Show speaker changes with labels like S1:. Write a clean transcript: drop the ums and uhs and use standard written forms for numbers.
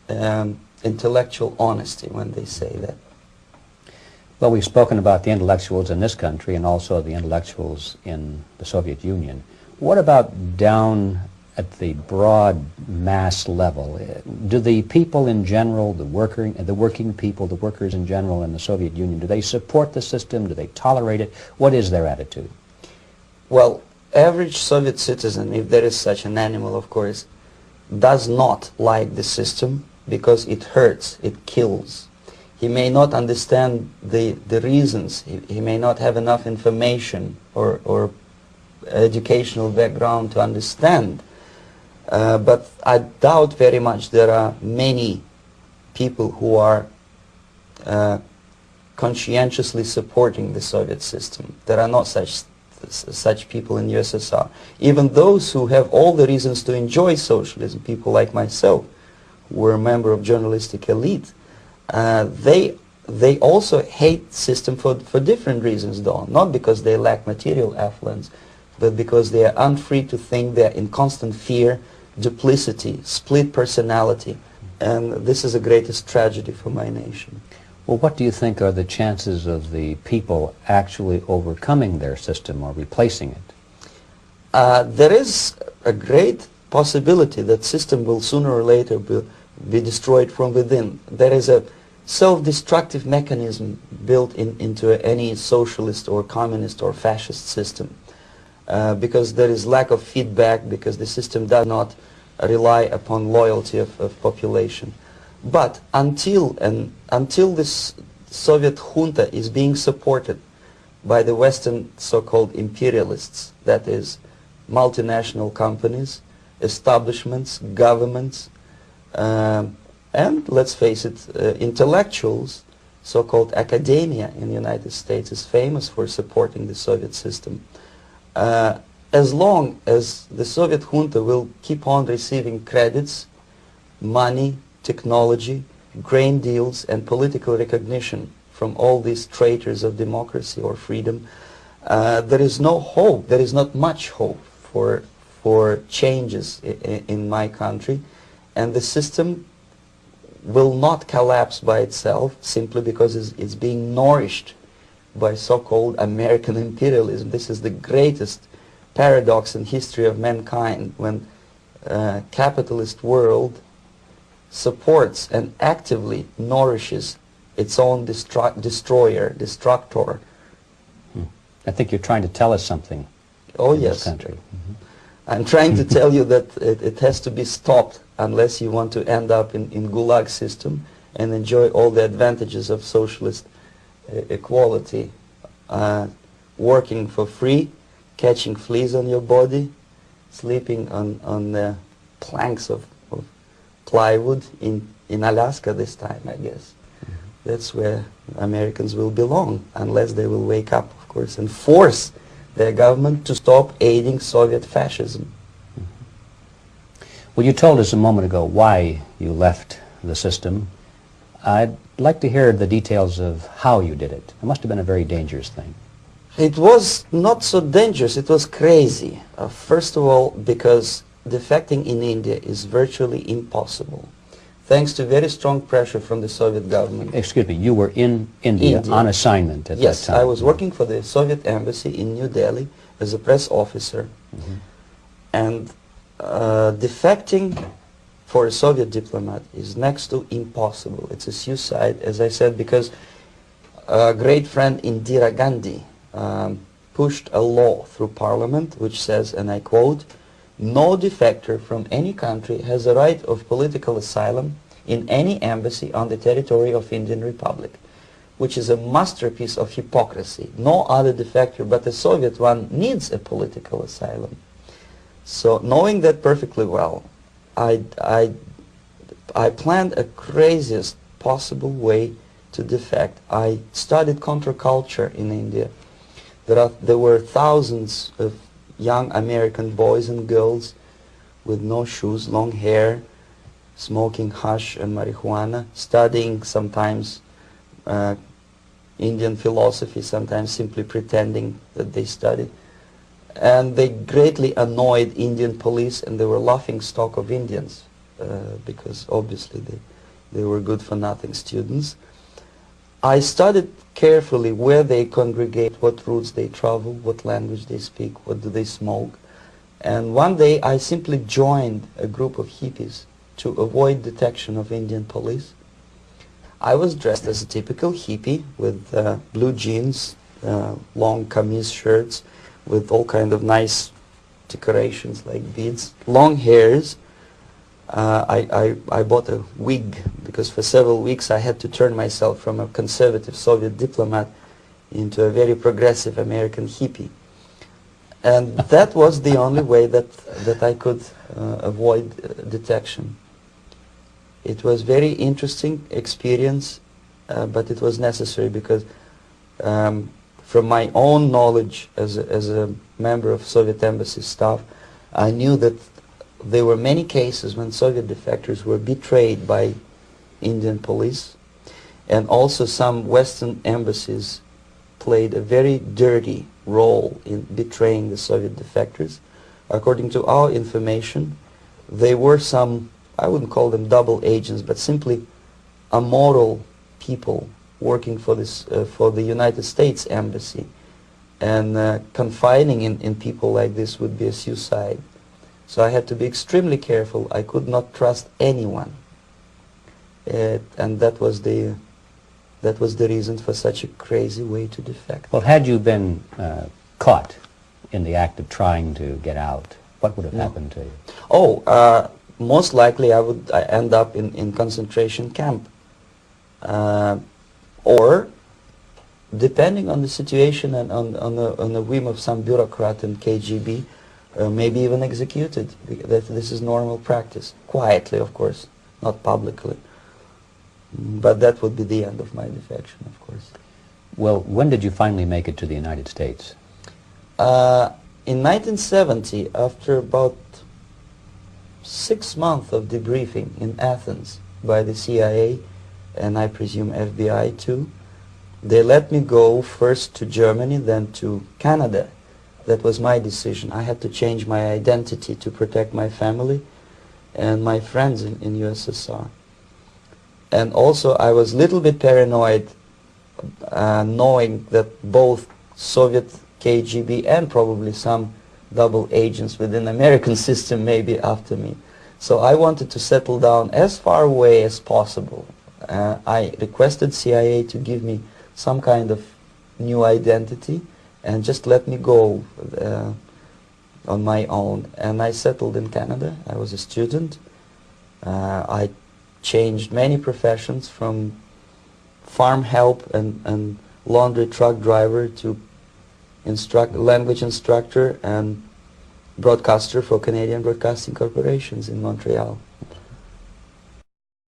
S1: intellectual honesty when they say that.
S2: Well, we've spoken about the intellectuals in this country and also the intellectuals in the Soviet Union. What about down at the broad mass level? Do the people in general, the working people, the workers in general in the Soviet Union, do they support the system? Do they tolerate it? What is their attitude?
S1: Well, average Soviet citizen, if there is such an animal, of course, does not like the system because it hurts, it kills. He may not understand the reasons. He may not have enough information or educational background to understand. But I doubt very much there are many people who are conscientiously supporting the Soviet system. There are not such people in USSR. Even those who have all the reasons to enjoy socialism, people like myself, who were a member of journalistic elite, they also hate system for different reasons, though. Not because they lack material affluence, but because they are unfree to think, they're in constant fear, duplicity, split personality, and this is the greatest tragedy for my nation.
S2: Well, what do you think are the chances of the people actually overcoming their system or replacing it?
S1: There is a great possibility that system will sooner or later be destroyed from within. There is a self-destructive mechanism built into any socialist or communist or fascist system. Because there is lack of feedback, because the system does not rely upon loyalty of population. But until this Soviet junta is being supported by the Western so-called imperialists, that is, multinational companies, establishments, governments, and let's face it, intellectuals, so-called academia in the United States is famous for supporting the Soviet system. As long as the Soviet junta will keep on receiving credits, money, technology, grain deals, and political recognition from all these traitors of democracy or freedom, there is no hope, there is not much hope for changes in my country, and the system will not collapse by itself simply because it's being nourished by so-called American imperialism. This is the greatest paradox in history of mankind, when capitalist world supports and actively nourishes its own destructor.
S2: I think you're trying to tell us something.
S1: Oh,
S2: in
S1: yes.
S2: This country. Mm-hmm.
S1: I'm trying to tell you that it has to be stopped unless you want to end up in Gulag system and enjoy all the advantages of socialist equality, working for free, catching fleas on your body, sleeping on the planks of plywood in Alaska this time, I guess. Mm-hmm. That's where Americans will belong, unless they will wake up, of course, and force their government to stop aiding Soviet fascism.
S2: Mm-hmm. Well, you told us a moment ago why you left the system. I'd like to hear the details of how you did it. It must have been a very dangerous thing.
S1: It was not so dangerous, it was crazy. First of all, because defecting in India is virtually impossible, thanks to very strong pressure from the Soviet government.
S2: Excuse me, you were in India on assignment at that time?
S1: Yes, I was working for the Soviet embassy in New Delhi as a press officer. Mm-hmm. And defecting for a Soviet diplomat is next to impossible. It's a suicide, as I said, because a great friend Indira Gandhi pushed a law through parliament which says, and I quote, "No defector from any country has a right of political asylum in any embassy on the territory of Indian Republic," which is a masterpiece of hypocrisy. No other defector but the Soviet one needs a political asylum. So knowing that perfectly well, I planned a craziest possible way to defect. I studied counterculture in India. There were thousands of young American boys and girls with no shoes, long hair, smoking hash and marijuana, studying sometimes Indian philosophy, sometimes simply pretending that they studied. And they greatly annoyed Indian police, and they were laughing stock of Indians because obviously They were good-for-nothing students. I studied carefully where they congregate, what routes they travel, what language they speak, what do they smoke. And one day I simply joined a group of hippies to avoid detection of Indian police. I was dressed as a typical hippie with blue jeans, long camise shirts with all kind of nice decorations like beads, long hairs. I bought a wig because for several weeks I had to turn myself from a conservative Soviet diplomat into a very progressive American hippie. And that was the only way that I could avoid detection. It was very interesting experience, but it was necessary because from my own knowledge as a member of Soviet embassy staff, I knew that there were many cases when Soviet defectors were betrayed by Indian police, and also some Western embassies played a very dirty role in betraying the Soviet defectors. According to our information, they were some, I wouldn't call them double agents, but simply immoral people working for this for the United States embassy, and confining in people like this would be a suicide. So I had to be extremely careful. I could not trust anyone, and that was the reason for such a crazy way to defect.
S2: Well, had you been caught in the act of trying to get out, what would have happened to you?
S1: Oh, most likely I would end up in concentration camp, or depending on the situation and on the whim of some bureaucrat in KGB, maybe even executed. This is normal practice, quietly, of course, not publicly. But that would be the end of my defection, of course.
S2: Well, when did you finally make it to the United States?
S1: In 1970, after about 6 months of debriefing in Athens by the CIA, and I presume FBI too, they let me go first to Germany, then to Canada. That was my decision. I had to change my identity to protect my family and my friends in USSR. And also I was a little bit paranoid, knowing that both Soviet KGB and probably some double agents within the American system may be after me. So I wanted to settle down as far away as possible. I requested CIA to give me some kind of new identity and just let me go on my own. And I settled in Canada. I was a student. I changed many professions, from farm help and laundry truck driver to language instructor and broadcaster for Canadian Broadcasting Corporations in Montreal.